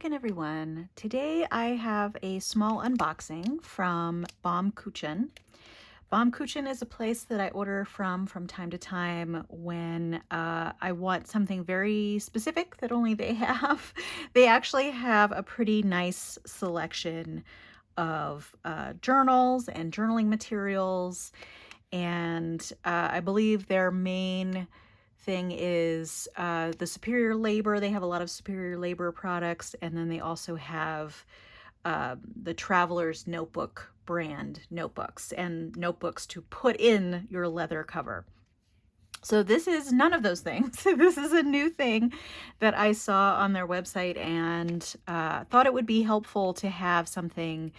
again, everyone. Today I have a small unboxing from Baum Kuchen. Baum Kuchen is a place that I order from time to time when I want something very specific that only they have. They actually have a pretty nice selection of journals and journaling materials, and I believe their main thing is the Superior Labor. They have a lot of Superior Labor products, and then they also have the Traveler's Notebook brand notebooks and notebooks to put in your leather cover. So this is none of those things. This is a new thing that I saw on their website and thought it would be helpful to have something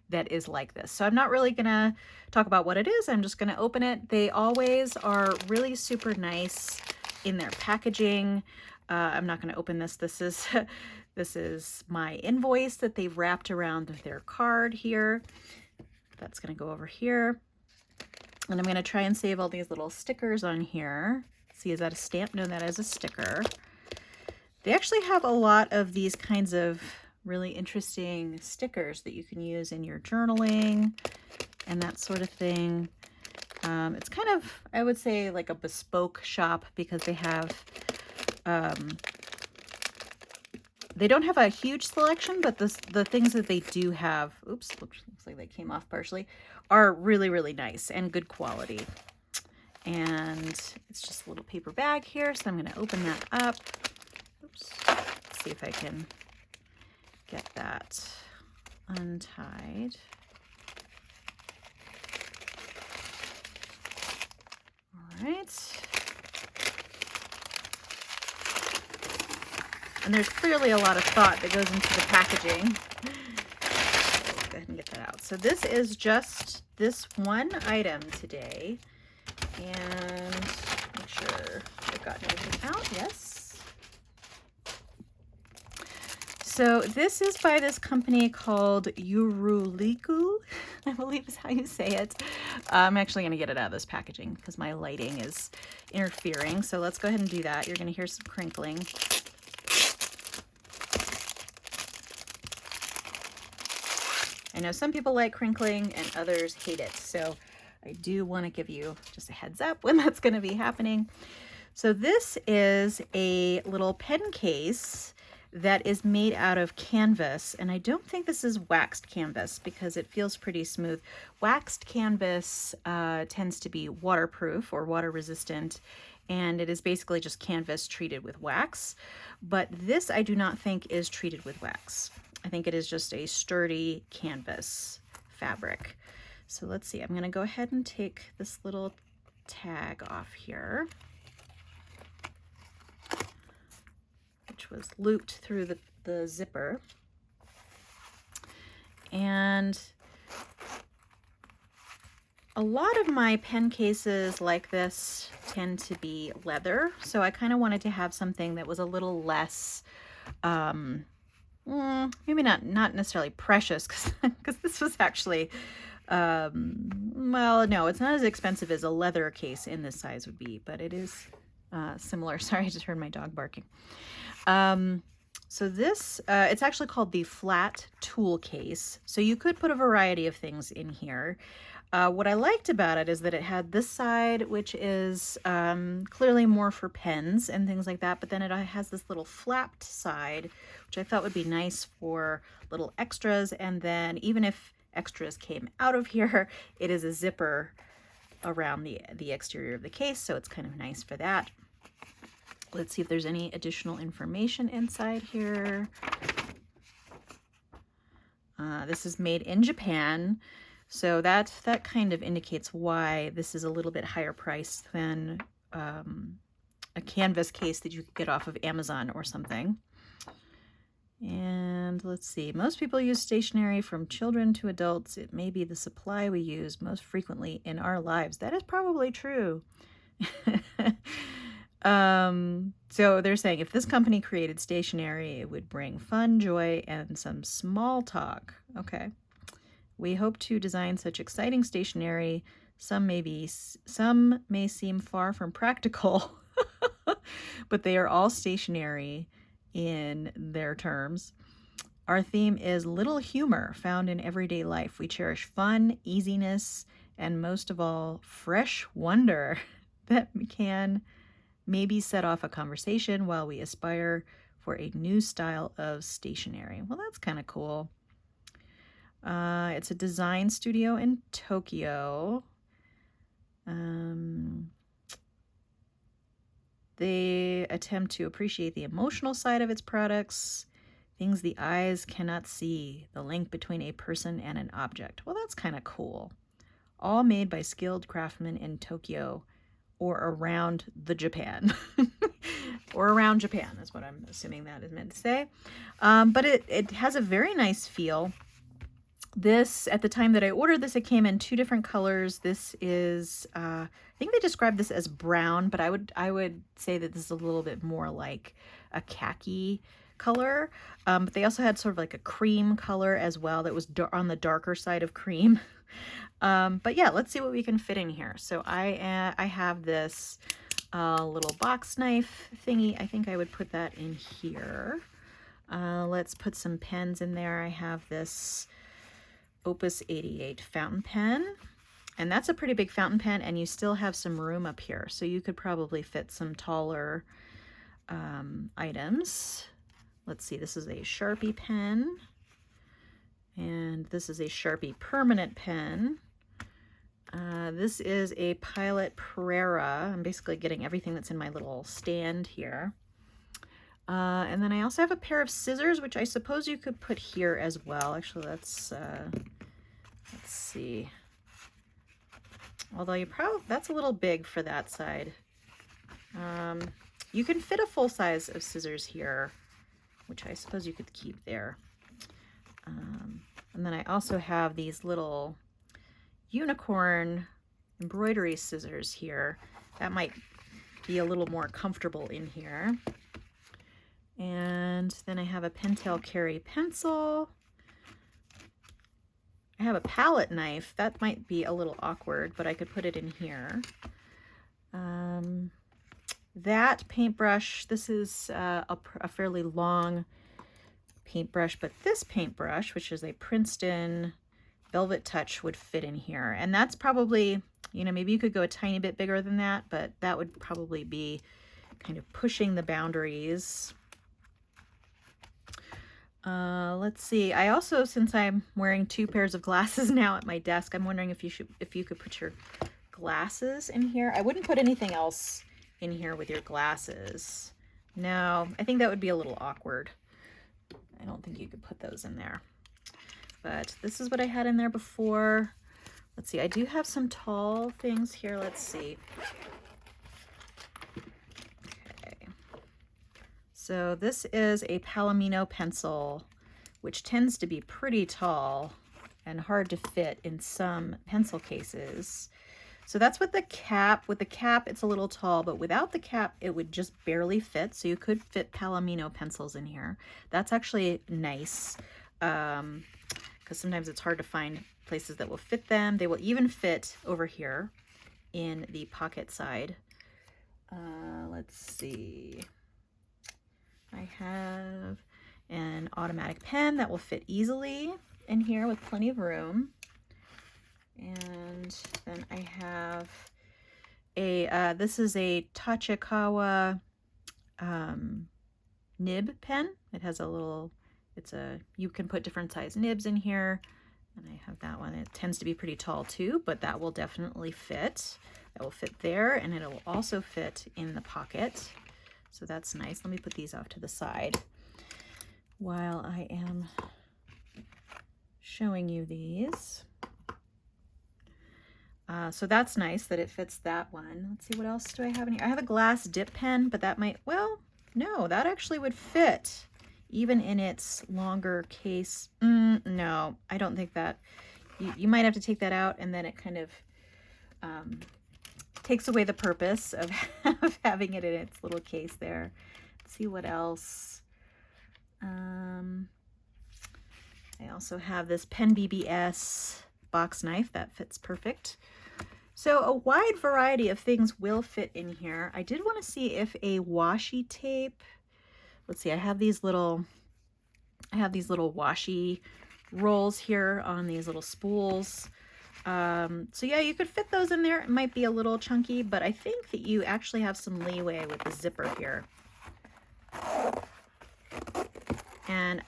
that is like this. So I'm not really gonna talk about what it is. I'm just gonna open it. They always are really super nice in their packaging. I'm not gonna open this. This is this is my invoice that they've wrapped around their card here. That's gonna go over here. And I'm going to try and save all these little stickers on here. See, is that a stamp? No, that is a sticker. They actually have a lot of these kinds of really interesting stickers that you can use in your journaling and that sort of thing. It's kind of, I would say, like a bespoke shop because they have, they don't have a huge selection, but the things that they do have, oops, looks like they came off partially, are really, really nice and good quality. And it's just a little paper bag here, so I'm going to open that up. Oops. Let's see if I can get that untied. All right. And there's clearly a lot of thought that goes into the packaging. Let's go ahead and get that out. So this is just this one item today. And make sure I've gotten everything out. Yes. So this is by this company called Yuruliku, I believe is how you say it. I'm actually going to get it out of this packaging because my lighting is interfering. So let's go ahead and do that. You're going to hear some crinkling. I know some people like crinkling and others hate it, so I do want to give you just a heads up when that's going to be happening. So this is a little pen case that is made out of canvas, and I don't think this is waxed canvas because it feels pretty smooth. Waxed canvas tends to be waterproof or water resistant, and it is basically just canvas treated with wax, but this I do not think is treated with wax. I think it is just a sturdy canvas fabric. So let's see, I'm going to go ahead and take this little tag off here, which was looped through the zipper. And a lot of my pen cases like this tend to be leather, so I kind of wanted to have something that was a little less maybe not necessarily precious, because this was actually, well, no, it's not as expensive as a leather case in this size would be, but it is similar. Sorry, I just heard my dog barking. So this, it's actually called the flat tool case. So you could put a variety of things in here. What I liked about it is that it had this side, which is clearly more for pens and things like that, but then it has this little flapped side, which I thought would be nice for little extras. And then even if extras came out of here, it is a zipper around the exterior of the case, so it's kind of nice for that. Let's see if there's any additional information inside here. This is made in Japan. So that kind of indicates why this is a little bit higher priced than a canvas case that you could get off of Amazon or something. And let's see, most people use stationery from children to adults. It may be the supply we use most frequently in our lives. That is probably true. So they're saying if this company created stationery, it would bring fun, joy, and some small talk. Okay. We hope to design such exciting stationery. Some may seem far from practical, but they are all stationary in their terms. Our theme is little humor found in everyday life. We cherish fun, easiness, and most of all, fresh wonder that can maybe set off a conversation while we aspire for a new style of stationery. Well, that's kind of cool. It's a design studio in Tokyo. They attempt to appreciate the emotional side of its products, things the eyes cannot see, the link between a person and an object. Well, that's kind of cool. All made by skilled craftsmen in Tokyo or around the Japan. Or around Japan is what I'm assuming that is meant to say. But it has a very nice feel. This, at the time that I ordered this, it came in 2 different colors. This is, I think they described this as brown, but I would say that this is a little bit more like a khaki color. But they also had sort of like a cream color as well that was on the darker side of cream. But yeah, let's see what we can fit in here. So I have this little box knife thingy. I think I would put that in here. Let's put some pens in there. I have this Opus 88 fountain pen, and that's a pretty big fountain pen, and you still have some room up here, so you could probably fit some taller items. Let's see, this is a Sharpie pen, and this is a Sharpie permanent pen. This is a Pilot Pereira. I'm basically getting everything that's in my little stand here. And then I also have a pair of scissors, which I suppose you could put here as well. Actually, let's see. Although that's a little big for that side. You can fit a full size of scissors here, which I suppose you could keep there. And then I also have these little unicorn embroidery scissors here. That might be a little more comfortable in here. And then I have a Pentel Carry pencil. I have a palette knife. That might be a little awkward, but I could put it in here. That paintbrush, this is a fairly long paintbrush, but this paintbrush, which is a Princeton Velvet Touch, would fit in here. And that's probably, you know, maybe you could go a tiny bit bigger than that, but that would probably be kind of pushing the boundaries. Let's see. I also, since I'm wearing 2 pairs of glasses now at my desk, I'm wondering if you could put your glasses in here. I wouldn't put anything else in here with your glasses. No, I think that would be a little awkward. I don't think you could put those in there. But this is what I had in there before. Let's see. I do have some tall things here. Let's see. So this is a Palomino pencil, which tends to be pretty tall and hard to fit in some pencil cases. So that's with the cap. With the cap, it's a little tall, but without the cap, it would just barely fit. So you could fit Palomino pencils in here. That's actually nice, because sometimes it's hard to find places that will fit them. They will even fit over here in the pocket side. Let's see. I have an automatic pen that will fit easily in here with plenty of room. And then I have a, this is a Tachikawa nib pen. It has a little, you can put different size nibs in here. And I have that one. It tends to be pretty tall too, but that will definitely fit. That will fit there, and it will also fit in the pocket. So that's nice. Let me put these off to the side while I am showing you these. So that's nice that it fits that one. Let's see, what else do I have in here? I have a glass dip pen, but that might, well, no, that actually would fit even in its longer case. No, I don't think that. You might have to take that out, and then it kind of takes away the purpose of having it in its little case there. Let's see what else. I also have this Pen BBS box knife that fits perfect. So a wide variety of things will fit in here. I did want to see if a washi tape, let's see, I have these little I have these little washi rolls here on these little spools. So yeah, you could fit those in there. It might be a little chunky, but I think that you actually have some leeway with the zipper here. And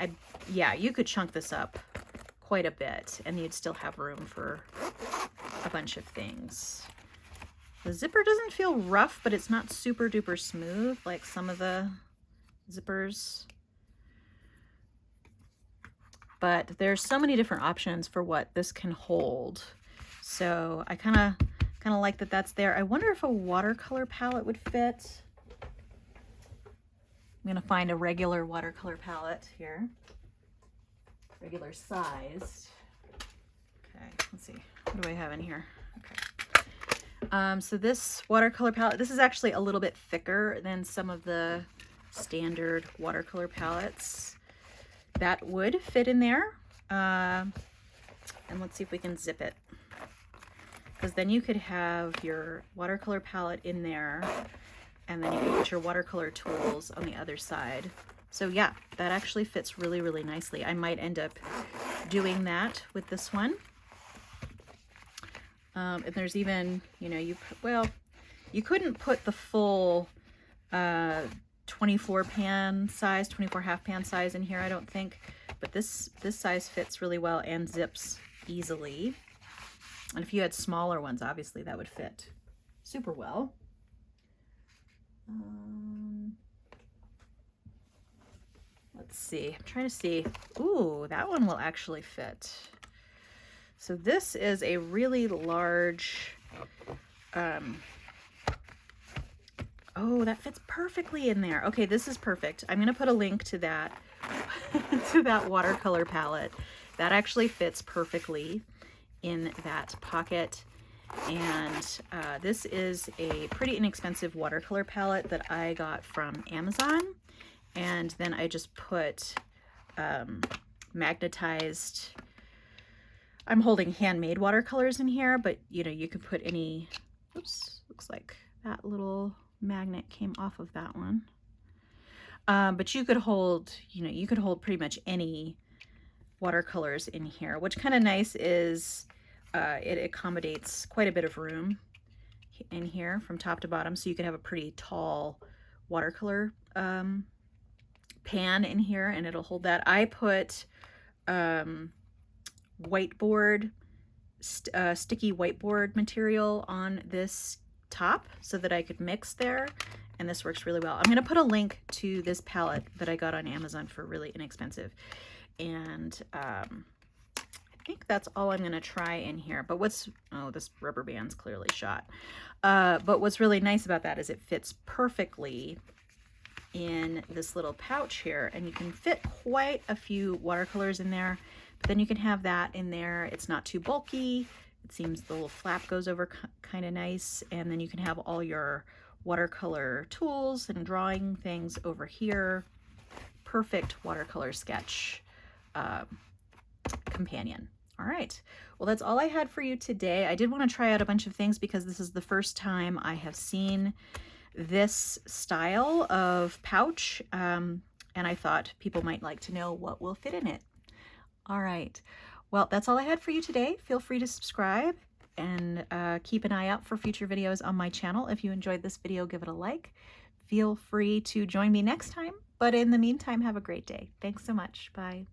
yeah, you could chunk this up quite a bit and you'd still have room for a bunch of things. The zipper doesn't feel rough, but it's not super duper smooth like some of the zippers. But there's so many different options for what this can hold. So I kind of like that that's there. I wonder if a watercolor palette would fit. I'm gonna find a regular watercolor palette here. Regular sized. Okay, let's see. What do I have in here? Okay. So this watercolor palette, this is actually a little bit thicker than some of the standard watercolor palettes. That would fit in there. And let's see if we can zip it. Because then you could have your watercolor palette in there and then you can put your watercolor tools on the other side. So yeah, that actually fits really, really nicely. I might end up doing that with this one. And there's even, you know, you couldn't put the full 24 pan size, 24 half pan size in here, I don't think, but this size fits really well and zips easily. And if you had smaller ones, obviously that would fit super well. Let's see, I'm trying to see. Ooh, that one will actually fit. So this is a really large, oh, that fits perfectly in there. Okay, this is perfect. I'm gonna put a link to that, to that watercolor palette. That actually fits perfectly in that pocket. And this is a pretty inexpensive watercolor palette that I got from Amazon. And then I just put magnetized, I'm holding handmade watercolors in here, but you know, you could put any, oops, looks like that little magnet came off of that one. But you could hold, you know, you could hold pretty much any watercolors in here. What's kind of nice is it accommodates quite a bit of room in here from top to bottom, so you can have a pretty tall watercolor pan in here and it'll hold that. I put whiteboard, sticky whiteboard material on this top so that I could mix there, and this works really well. I'm going to put a link to this palette that I got on Amazon for really inexpensive, and I think that's all I'm going to try in here. But oh, this rubber band's clearly shot. But what's really nice about that is it fits perfectly in this little pouch here, and you can fit quite a few watercolors in there, but then you can have that in there. It's not too bulky. It seems the little flap goes over kind of nice, and then you can have all your watercolor tools and drawing things over here. Perfect watercolor sketch companion. All right, well, that's all I had for you today. I did want to try out a bunch of things because this is the first time I have seen this style of pouch, and I thought people might like to know what will fit in it. All right, well, that's all I had for you today. Feel free to subscribe and keep an eye out for future videos on my channel. If you enjoyed this video, give it a like. Feel free to join me next time, but in the meantime, have a great day. Thanks so much. Bye.